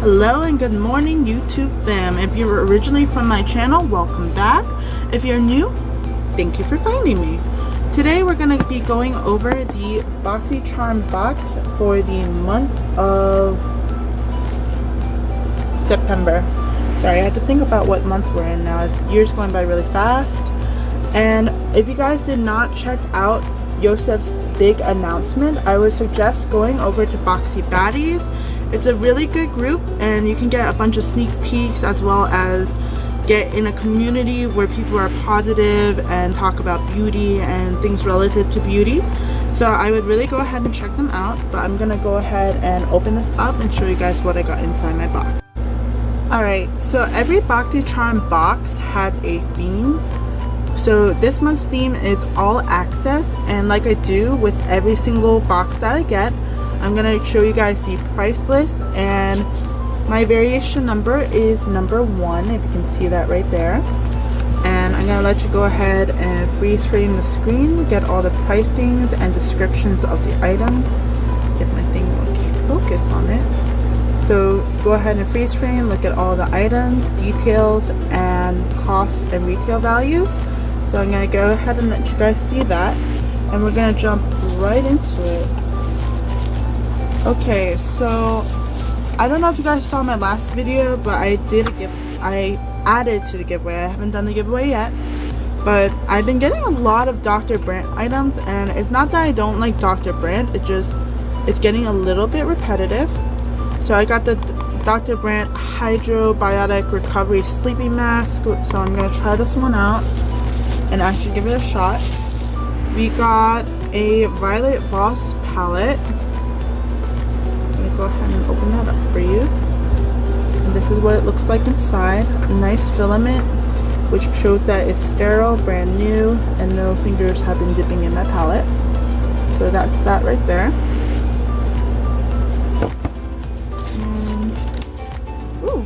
Hello and good morning YouTube fam. If you're originally from my channel, welcome back. If you're new, thank you for finding me. Today we're going to be going over the Boxycharm box for the month of September. Sorry, I had to think about what month we're in now. The year's going by really fast. And if you guys did not check out Yosef's big announcement, I would suggest going over to Boxy Baddies. It's a really good group and you can get a bunch of sneak peeks as well as get in a community where people are positive and talk about beauty and things relative to beauty. So I would really go ahead and check them out, but I'm gonna go ahead and open this up and show you guys what I got inside my box. Alright, so every Boxycharm box has a theme. So this month's theme is all access, and like I do with every single box that I get, I'm going to show you guys the price list, and my variation number is number 1, if you can see that right there. And I'm going to let you go ahead and freeze frame the screen, get all the pricings and descriptions of the items. Get my thing to focus on it. So go ahead and freeze frame, look at all the items, details, and costs and retail values. So I'm going to go ahead and let you guys see that, and we're going to jump right into it. Okay, so I don't know if you guys saw my last video, but I added to the giveaway. I haven't done the giveaway yet, but I've been getting a lot of Dr. Brandt items, and it's not that I don't like Dr. Brandt, it's getting a little bit repetitive. So I got the Dr. Brandt Hydrobiotic Recovery Sleeping Mask, so I'm going to try this one out and actually give it a shot. We got a Violet Voss palette. I'm going to go ahead and open that up for you. And this is what it looks like inside. A nice filament, which shows that it's sterile, brand new, and no fingers have been dipping in that palette. So that's that right there. Ooh.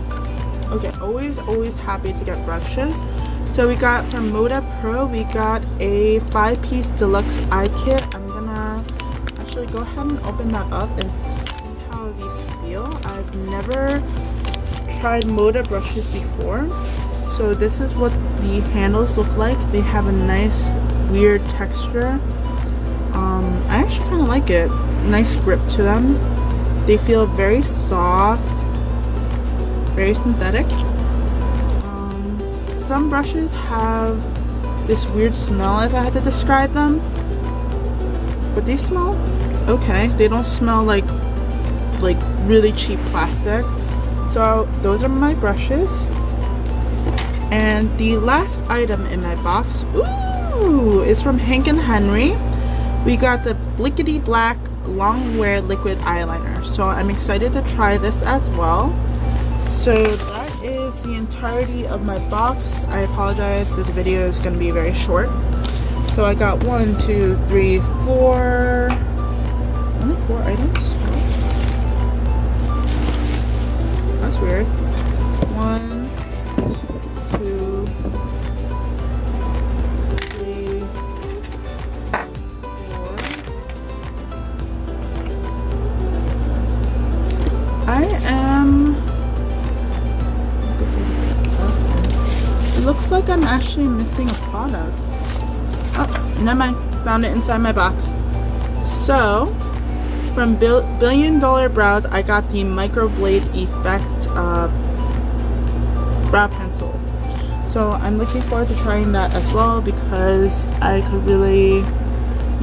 Okay, always happy to get brushes. So we got from Moda Pro, we got a 5-piece deluxe eye kit. I'm gonna actually go ahead and open that up and see how these feel. I've never tried Moda brushes before. So this is what the handles look like. They have a nice weird texture. I actually kind of like it. Nice grip to them. They feel very soft, very synthetic. Some brushes have this weird smell, if I had to describe them. But these smell okay. They don't smell like really cheap plastic. So those are my brushes. And the last item in my box, ooh, is from Hank & Henry. We got the Blickety Black Long Wear Liquid Eyeliner. So I'm excited to try this as well. So that is the entirety of my box. I apologize, this video is going to be very short. So I got 1, 2, 3, 4, only 4 items. That's weird. 1, 2, 3, 4. I am... looks like I'm actually missing a product. Oh, never mind. Found it inside my box. So, from Billion Dollar Brows, I got the Microblade Effect brow pencil. So I'm looking forward to trying that as well, because I could really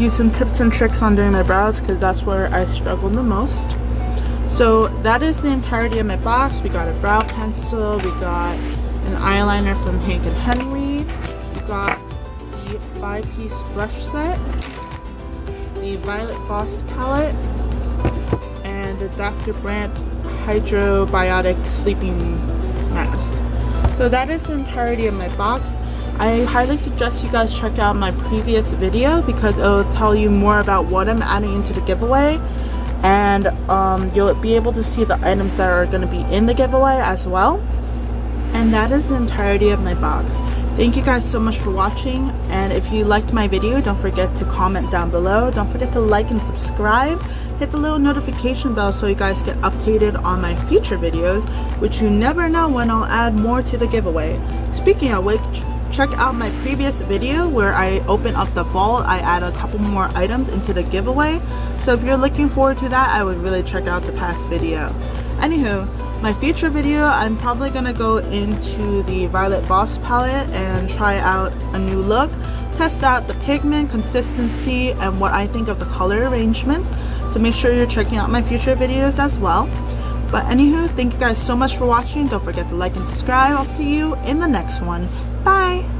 use some tips and tricks on doing my brows, because that's where I struggle the most. So that is the entirety of my box. We got a brow pencil, we got an eyeliner from Hank & Henry, we got the 5-piece brush set, the Violet Voss palette, and the Dr. Brandt Hydrobiotic Sleeping Mask. So that is the entirety of my box. I highly suggest you guys check out my previous video, because it will tell you more about what I'm adding into the giveaway, and you'll be able to see the items that are going to be in the giveaway as well. And that is the entirety of my box. Thank you guys so much for watching, and if you liked my video, don't forget to comment down below. Don't forget to like and subscribe. Hit the little notification bell so you guys get updated on my future videos, which you never know when I'll add more to the giveaway. Speaking of which, check out my previous video where I open up the vault. I add a couple more items into the giveaway, so if you're looking forward to that, I would really check out the past video. Anywho, my future video, I'm probably gonna go into the Violet Boss palette and try out a new look, test out the pigment consistency and what I think of the color arrangements. So make sure you're checking out my future videos as well. But anywho, thank you guys so much for watching. Don't forget to like and subscribe. I'll see you in the next one. Bye!